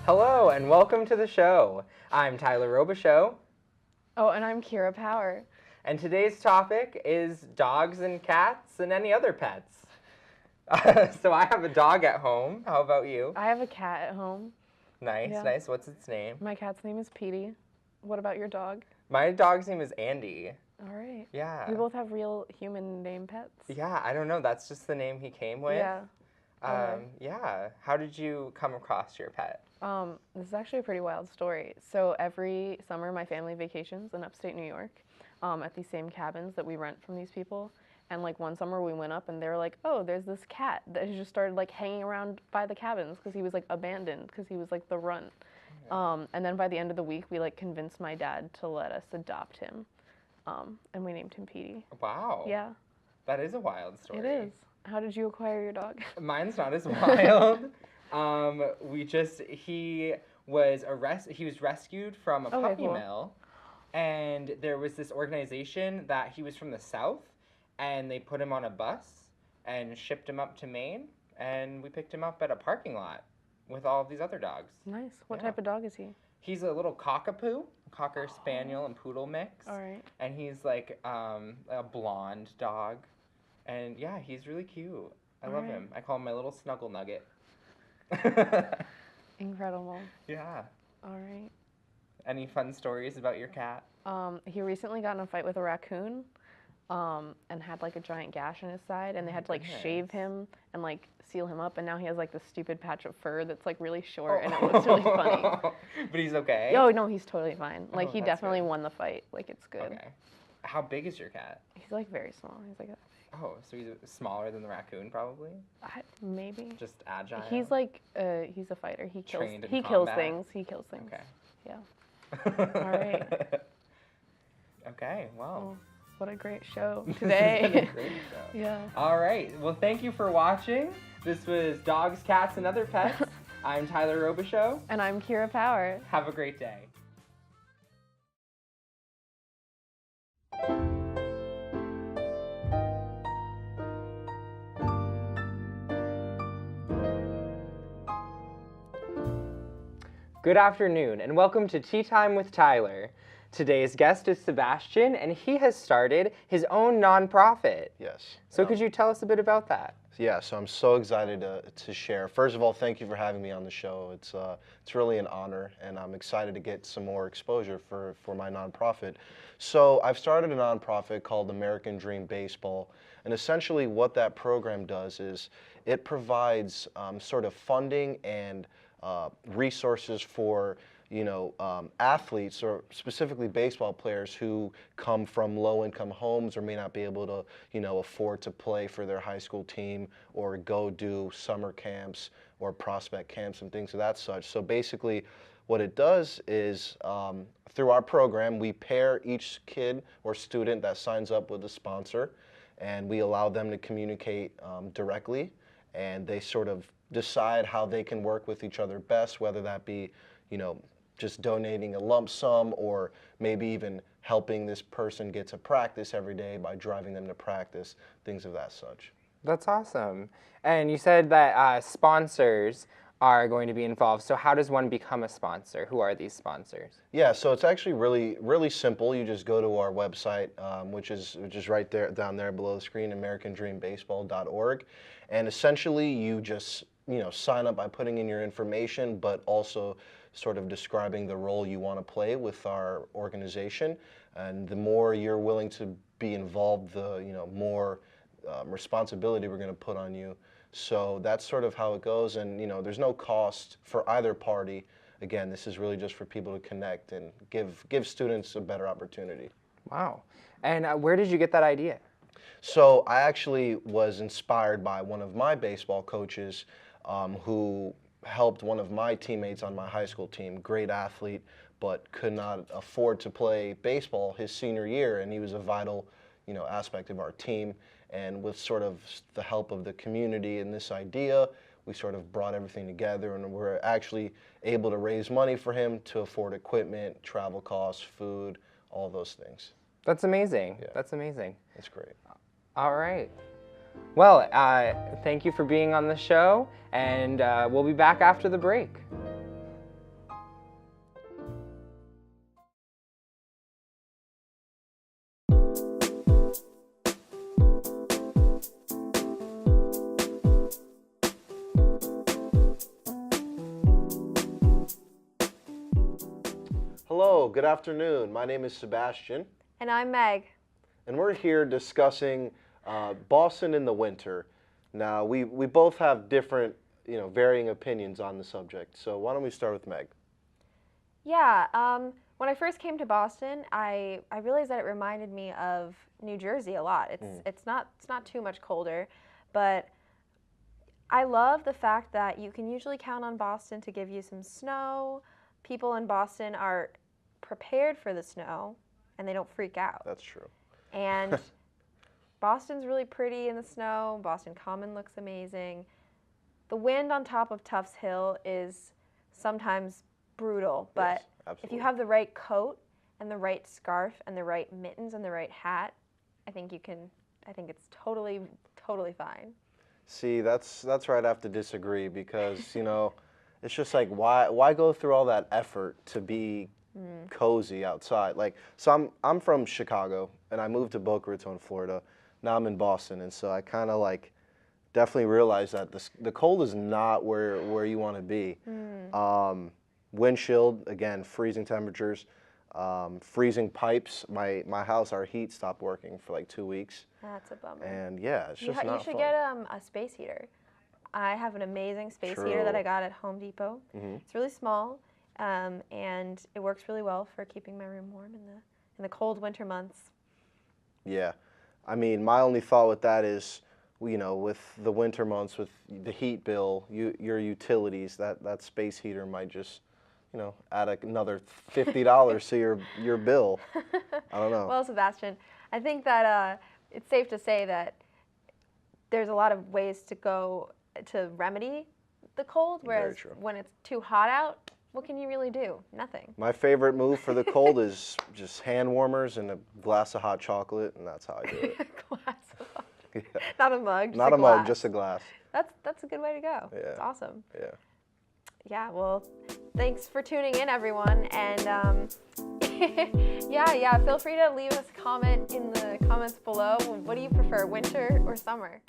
Hello and welcome to the show. I'm Tyler Robichaux. Oh, and I'm Kira Power. And today's topic is dogs and cats and any other pets. So I have a dog at home. How about you? I have a cat at home. Nice, Yeah. nice. What's its name? My cat's name is Petey. What about your dog? My dog's name is Andy. All right. Yeah. We both have real human name pets. Yeah, I don't know. That's just the name he came with. Yeah. Okay. Yeah. How did you come across your pet? This is actually a pretty wild story. So every summer, my family vacations in upstate New York at these same cabins that we rent from these people. And like one summer we went up and they were like, oh, there's this cat that just started like hanging around by the cabins because he was like abandoned because he was like the runt. Okay. And then by the end of the week, we like convinced my dad to let us adopt him. And we named him Petey. Wow. Yeah. That is a wild story. It is. How did you acquire your dog? Mine's not as wild. He was rescued from a puppy mill, and there was this organization that he was from the South, and they put him on a bus and shipped him up to Maine, and we picked him up at a parking lot with all of these other dogs. Nice. What type of dog is he? He's a little cockapoo, Cocker Spaniel and Poodle mix. All right. And he's like a blonde dog. And yeah, he's really cute. I love him. I call him my little snuggle nugget. Incredible. Yeah. All right. Any fun stories about your cat? He recently got in a fight with a raccoon and had like a giant gash in his side, and they had to like shave him and like seal him up, and now he has like this stupid patch of fur that's like really short and it looks really funny. But he's okay? Oh, no, he's totally fine. Like he definitely won the fight. Like it's good. Okay. How big is your cat? He's like very small. He's like Oh, so he's smaller than the raccoon, probably? maybe. Just agile? He's like, he's a fighter. He kills Trained in kills combat. things. He kills things. Okay. Yeah. All right. Okay, wow. Well, what a great show today. Great show. Yeah. All right. Well, thank you for watching. This was Dogs, Cats, and Other Pets. I'm Tyler Robichaux. And I'm Kira Power. Have a great day. Good afternoon, and welcome to Tea Time with Tyler. Today's guest is Sebastian, and he has started his own nonprofit. Yes. So could you tell us a bit about that? Yeah, so I'm so excited to share. First of all, thank you for having me on the show. It's really an honor, and I'm excited to get some more exposure for my nonprofit. So I've started a nonprofit called American Dream Baseball, and essentially what that program does is it provides sort of funding and resources for athletes, or specifically baseball players who come from low-income homes or may not be able to, afford to play for their high school team or go do summer camps or prospect camps and things of that such. So basically, what it does is through our program, we pair each kid or student that signs up with a sponsor, and we allow them to communicate directly, and they sort of decide how they can work with each other best, whether that be, just donating a lump sum or maybe even helping this person get to practice every day by driving them to practice, things of that such. That's awesome. And you said that sponsors are going to be involved. So how does one become a sponsor? Who are these sponsors? Yeah, so it's actually really simple. You just go to our website, which is right there, down there below the screen, americandreambaseball.org, and essentially you just sign up by putting in your information, but also sort of describing the role you want to play with our organization. And the more you're willing to be involved, the more responsibility we're going to put on you. So that's sort of how it goes. And there's no cost for either party. Again, this is really just for people to connect and give students a better opportunity. Wow. And where did you get that idea? So I actually was inspired by one of my baseball coaches who helped one of my teammates on my high school team, great athlete, but could not afford to play baseball his senior year, and he was a vital, aspect of our team. And with sort of the help of the community and this idea, we sort of brought everything together, and we're actually able to raise money for him to afford equipment, travel costs, food, all those things. That's amazing. Yeah. That's amazing. That's great. All right. Well, thank you for being on the show, and we'll be back after the break. Hello, good afternoon. My name is Sebastian. And I'm Meg. And we're here discussing Boston in the winter. Now, we both have different, varying opinions on the subject. So why don't we start with Meg? Yeah, when I first came to Boston, I realized that it reminded me of New Jersey a lot. It's not too much colder, but I love the fact that you can usually count on Boston to give you some snow. People in Boston are prepared for the snow, and they don't freak out. That's true. And Boston's really pretty in the snow. Boston Common looks amazing. The wind on top of Tufts Hill is sometimes brutal, but yes, if you have the right coat and the right scarf and the right mittens and the right hat, I think it's totally fine. See, that's where I'd have to disagree because, it's just like, why go through all that effort to be cozy outside? Like, so I'm from Chicago, and I moved to Boca Raton, Florida. Now I'm in Boston, and so I kind of definitely realized that the cold is not where you want to be. Wind chilled, again, freezing temperatures, freezing pipes. My house, our heat stopped working for 2 weeks. That's a bummer. And yeah, it's just not You should fun. get a space heater. I have an amazing space heater that I got at Home Depot. It's really small, and it works really well for keeping my room warm in the cold winter months. Yeah, I mean, my only thought with that is, with the winter months, with the heat bill, your utilities, that space heater might just, add another $50 to your bill. I don't know. Well, Sebastian, I think that it's safe to say that there's a lot of ways to go to remedy the cold, whereas when it's too hot out, what can you really do? Nothing. My favorite move for the cold is just hand warmers and a glass of hot chocolate, and that's how I do it. A glass of hot chocolate. Yeah. Not a mug, just Not a glass. mug, just a glass. That's a good way to go. Yeah. It's awesome. Yeah. Yeah, well, thanks for tuning in, everyone. And yeah, feel free to leave us a comment in the comments below. What do you prefer, winter or summer?